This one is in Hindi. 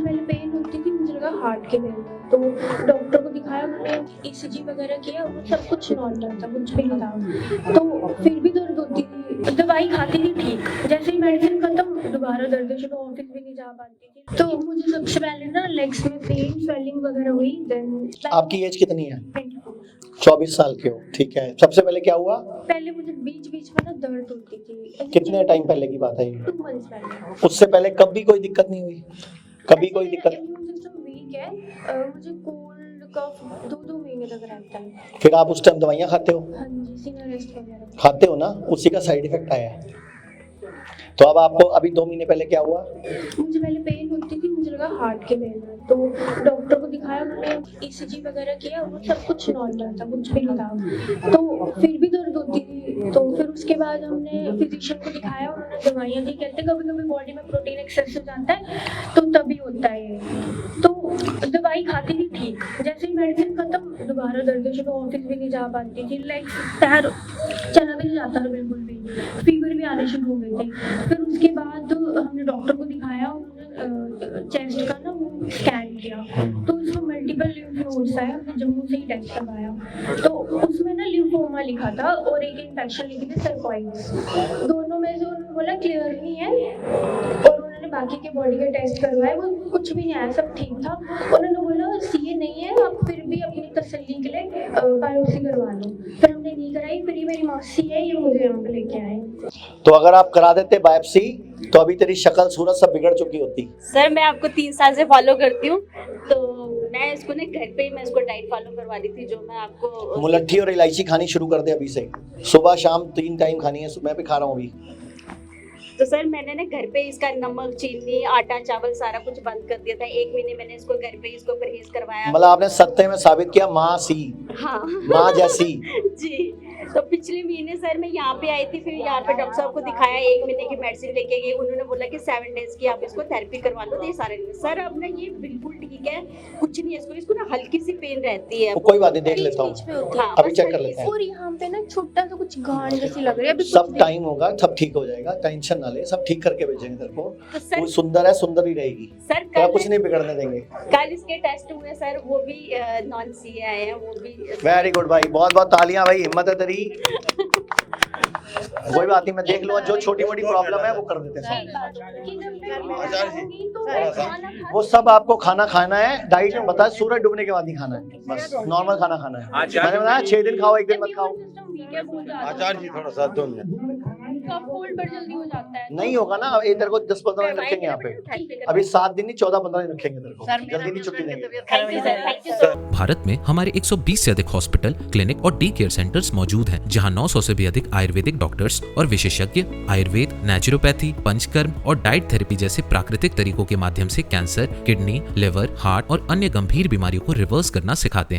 पहले पेन होती थी, मुझे लगा हार्ट के पेन है, तो डॉक्टर को दिखाया, उन्होंने ईसीजी वगैरह किया, वो सब कुछ नॉर्मल था, कुछ भी नहीं था। तो फिर भी दर्द होती थी, दवाई खाती थी ठीक, जैसे ही मेडिसिन खत्म दोबारा दर्द शुरू, ऑफिस भी नहीं जा पाती थी। तो मुझे सबसे पहले ना लेग्स में पेन स्वेलिंग वगैरह हुई। देन आपकी एज कितनी है? 24 साल के हो, ठीक है। सबसे पहले क्या हुआ? पहले मुझे बीच बीच में ना दर्द होती थी। कितने टाइम पहले की बात है ये? 2 मंथ्स पहले। उससे पहले कभी कोई दिक्कत नहीं हुई? कभी कोई दिक्कत? इम्यून सिस्टम वीक है, मुझे कोल्ड कफ 2-2 महीने तक रहता है। फिर आप उस टाइम दवाइयाँ खाते हो? हाँ जी, सिनारेस्ट वगैरह खाते हो ना, उसी का साइड इफेक्ट आया है। तो अब आपको अभी 2 महीने पहले क्या हुआ? मुझे पहले पेन होती थी, मुझे लगा हार्ट के पेन है, तो डॉक्टर को दिखाया, उन्होंने ईसीजी वगैरह किया, वो सब कुछ नॉर्मल था, कुछ भी नहीं था। तो फिर भी दर्द होती थी, तो फिर उसके बाद हमने फिजिशियन को दिखाया, उन्होंने दवाइयाँ दी। कहते कभी कभी बॉडी में प्रोटीन एक्सेस हो जाता है, तो तभी होता है ये। तो दवाई खाती थी ठीक, जैसे ही मेडिसिन खत्म दोबारा दर्द शुरू, ऑफिस भी नहीं जा पाती थी, लाइक पैर चला भी नहीं जाता था बिल्कुल भी, फीवर भी आने शुरू हो गए थे। फिर उसके बाद हमने डॉक्टर को दिखाया, उन्होंने चेस्ट का ना वो स्कैन किया, तो उसमें मल्टीपल लिम्फ नोड्स आए, हमने जम्मू से ही टेस्ट करवाया, तो उसमें ना लिम्फोमा लिखा था और एक इन्फेक्शन लिखी थी सर्कॉइड्स, दोनों में से उन्होंने बोला क्लियर नहीं है। और उन्होंने बाकी के बॉडी के टेस्ट करवाए, वो कुछ भी नहीं आया, सब ठीक था। उन्होंने बोला सीए नहीं है, आप फिर भी अपनी तसल्ली के लिए बायोप्सी करवा लो। फिर हमने नहीं कराई, फिर ये मेरी मौसी है, ये मुझे यहाँ पे लेके आए। तो अगर आप करा देते बायोप्सी तो अभी तेरी शक्ल सूरत सब बिगड़ चुकी होती। सर मैं आपको 3 साल से फॉलो करती हूँ, तो मैं इसको ना घर पे ही मैं इसको डाइट फॉलो करवा दी थी, जो मैं आपको मुलट्ठी और इलायची खानी शुरू कर दे अभी से, सुबह शाम 3 टाइम खानी है। मैं भी खा रहा हूँ अभी। तो सर मैंने ना घर पे इसका नमक, चीनी, आटा, चावल सारा कुछ बंद कर दिया था। 1 महीने मैंने इसको घर पे इसको परहेज करवाया। मतलब आपने सत्य में साबित किया माँ सी, हाँ माँ जैसी। जी। तो पिछले महीने सर मैं यहाँ पे आई थी, फिर यहाँ पे डॉक्टर साहब को दिखाया, 1 महीने की मेडिसिन लेके गई, उन्होंने बोला कि 7 डेज की आप इसको थेरेपी करवा लो। तो ये सारे सर अब ना ये बिल्कुल ठीक है, कुछ नहीं है इसको ना हल्की सी पेन रहती है। कोई बात नहीं, देख लेता हूँ, हाँ, अभी चेक कर लेते हैं। और यहाँ पे ना छोटा सा कुछ गांठ जैसी लग रही है, अभी सब टाइम होगा, सब ठीक हो जाएगा, टेंशन ना ले, सब ठीक करके भेजेंगे तेरे को। तू सुंदर है, सुंदर ही रहेगी सर। तेरा कुछ नहीं बिगड़ने देंगे। कल इसके टेस्ट हुए सर, वो भी नॉन सीए आए हैं, वो भी। वेरी गुड भाई, बहुत बहुत तालियां भाई, हिम्मत है तेरी। कोई बात नहीं, मैं देख लूंगा, जो छोटी मोटी प्रॉब्लम है वो कर देते हैं। वो सब आपको खाना खाना है, डाइट में बताया, सूरज डूबने के बाद नहीं खाना है, बस नॉर्मल खाना खाना है। मैंने बताया 6 दिन खाओ, 1 दिन मत खाओ। आचार्य जी थोड़ा सा 2 मिनट। कोल्ड पर जल्दी हो जाता है, नहीं होगा ना, ये तेरे को 10-15 दिन रखेंगे यहाँ पे, अभी 7 दिन नहीं 14-15 दिन रखेंगे तेरे को, जल्दी नहीं छुट्टी देंगे। भारत में हमारे 120 से अधिक हॉस्पिटल, क्लिनिक और डी केयर सेंटर्स मौजूद हैं, जहां 900 से भी अधिक आयुर्वेदिक डॉक्टर्स और विशेषज्ञ आयुर्वेद, नेचुरोपैथी, पंचकर्म और डाइट थेरेपी जैसे प्राकृतिक तरीकों के माध्यम से कैंसर, किडनी, लिवर, हार्ट और अन्य गंभीर बीमारियों को रिवर्स करना सिखाते हैं।